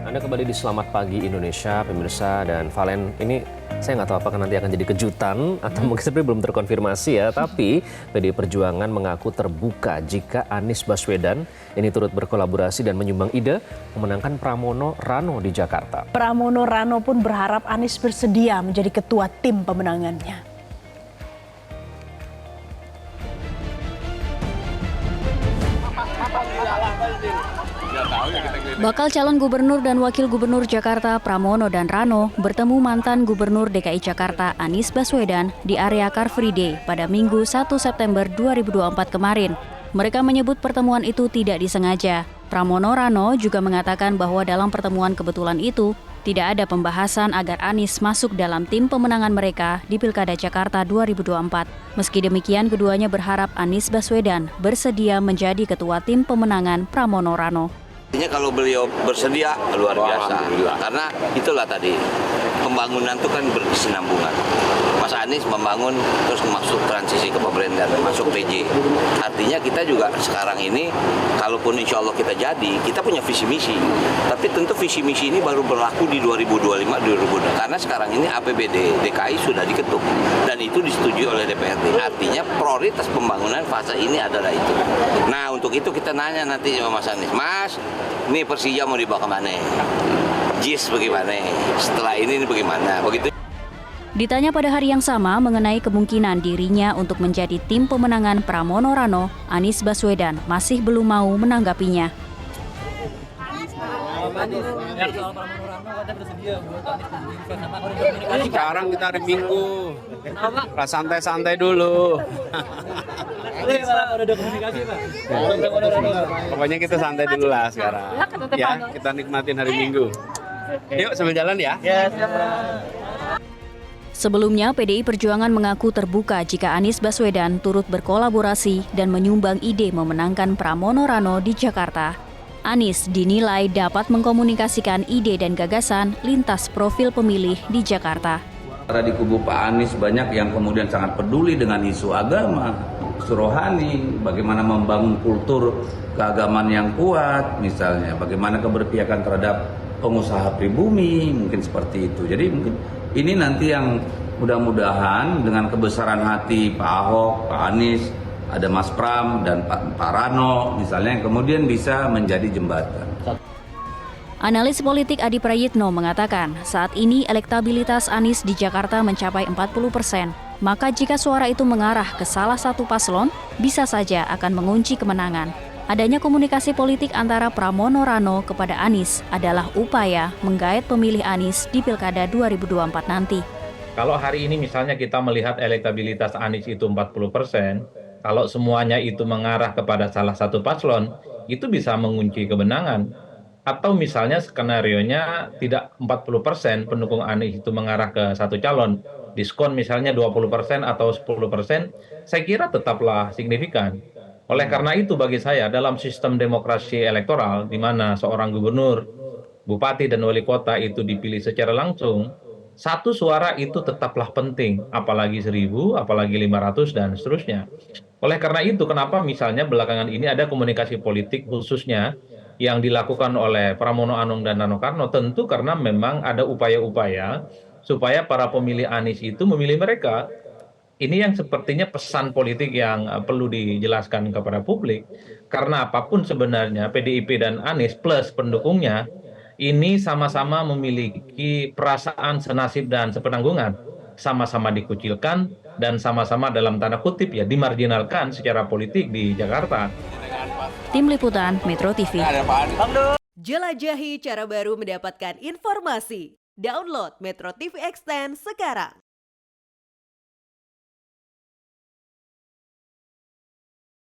Anda kembali di Selamat Pagi Indonesia, pemirsa, dan Valen. Ini saya nggak tahu apakah nanti akan jadi kejutan atau mungkin sebenarnya belum terkonfirmasi ya. Tapi PDI Perjuangan mengaku terbuka jika Anies Baswedan ini turut berkolaborasi dan menyumbang ide memenangkan Pramono Rano di Jakarta. Pramono Rano pun berharap Anies bersedia menjadi ketua tim pemenangannya. Bakal calon gubernur dan wakil gubernur Jakarta Pramono dan Rano bertemu mantan gubernur DKI Jakarta Anies Baswedan di area Car Free Day pada Minggu 1 September 2024 kemarin. Mereka menyebut pertemuan itu tidak disengaja. Pramono Rano juga mengatakan bahwa dalam pertemuan kebetulan itu tidak ada pembahasan agar Anies masuk dalam tim pemenangan mereka di Pilkada Jakarta 2024. Meski demikian, keduanya berharap Anies Baswedan bersedia menjadi ketua tim pemenangan Pramono Rano. Kalau beliau bersedia luar biasa, karena itulah tadi pembangunan itu kan berkesinambungan. Mas Anies membangun terus masuk transisi ke pemerintahan, masuk PJ. Artinya kita juga sekarang ini, kalaupun insya Allah kita jadi, kita punya visi misi. Tapi tentu visi misi ini baru berlaku di 2025-2020. Karena sekarang ini APBD DKI sudah diketuk dan itu disetujui oleh DPRD. Artinya prioritas pembangunan fase ini adalah itu. Nah untuk itu kita nanya nanti sama Mas Anies, Mas, ini Persija mau dibawa kemana? JIS bagaimana? Setelah ini bagaimana? Begitu. Ditanya pada hari yang sama mengenai kemungkinan dirinya untuk menjadi tim pemenangan Pramono Rano, Anies Baswedan masih belum mau menanggapinya. Sekarang kita hari Minggu, santai-santai dulu. Pokoknya kita santai dulu lah sekarang. Ya, kita nikmatin hari Minggu. Yuk sambil jalan ya. Sebelumnya, PDI Perjuangan mengaku terbuka jika Anies Baswedan turut berkolaborasi dan menyumbang ide memenangkan Pramono Rano di Jakarta. Anies dinilai dapat mengkomunikasikan ide dan gagasan lintas profil pemilih di Jakarta. Karena di kubu Pak Anies banyak yang kemudian sangat peduli dengan isu agama, isu rohani, bagaimana membangun kultur keagamaan yang kuat, misalnya bagaimana keberpihakan terhadap pengusaha pribumi, mungkin seperti itu. Jadi mungkin ini nanti yang mudah-mudahan dengan kebesaran hati Pak Ahok, Pak Anies, ada Mas Pram dan Pak Rano misalnya yang kemudian bisa menjadi jembatan. Analis politik Adi Prayitno mengatakan saat ini elektabilitas Anies di Jakarta mencapai 40%. Maka jika suara itu mengarah ke salah satu paslon, bisa saja akan mengunci kemenangan. Adanya komunikasi politik antara Pramono Rano kepada Anies adalah upaya menggait pemilih Anies di Pilkada 2024 nanti. Kalau hari ini misalnya kita melihat elektabilitas Anies itu 40%, kalau semuanya itu mengarah kepada salah satu paslon, itu bisa mengunci kemenangan. Atau misalnya skenarionya tidak 40% pendukung Anies itu mengarah ke satu calon, diskon misalnya 20% atau 10%, saya kira tetaplah signifikan. Oleh karena itu bagi saya dalam sistem demokrasi elektoral di mana seorang gubernur, bupati dan wali kota itu dipilih secara langsung, satu suara itu tetaplah penting, apalagi 1.000, apalagi 500 dan seterusnya. Oleh karena itu kenapa misalnya belakangan ini ada komunikasi politik khususnya yang dilakukan oleh Pramono Anung dan Rano Karno, tentu karena memang ada upaya-upaya supaya para pemilih Anies itu memilih mereka. Ini yang sepertinya pesan politik yang perlu dijelaskan kepada publik. Karena apapun sebenarnya PDIP dan Anies plus pendukungnya ini sama-sama memiliki perasaan senasib dan sepenanggungan. Sama-sama dikucilkan dan sama-sama dalam tanda kutip ya dimarginalkan secara politik di Jakarta. Tim Liputan Metro TV. Jelajahi cara baru mendapatkan informasi. Download Metro TV Extend sekarang.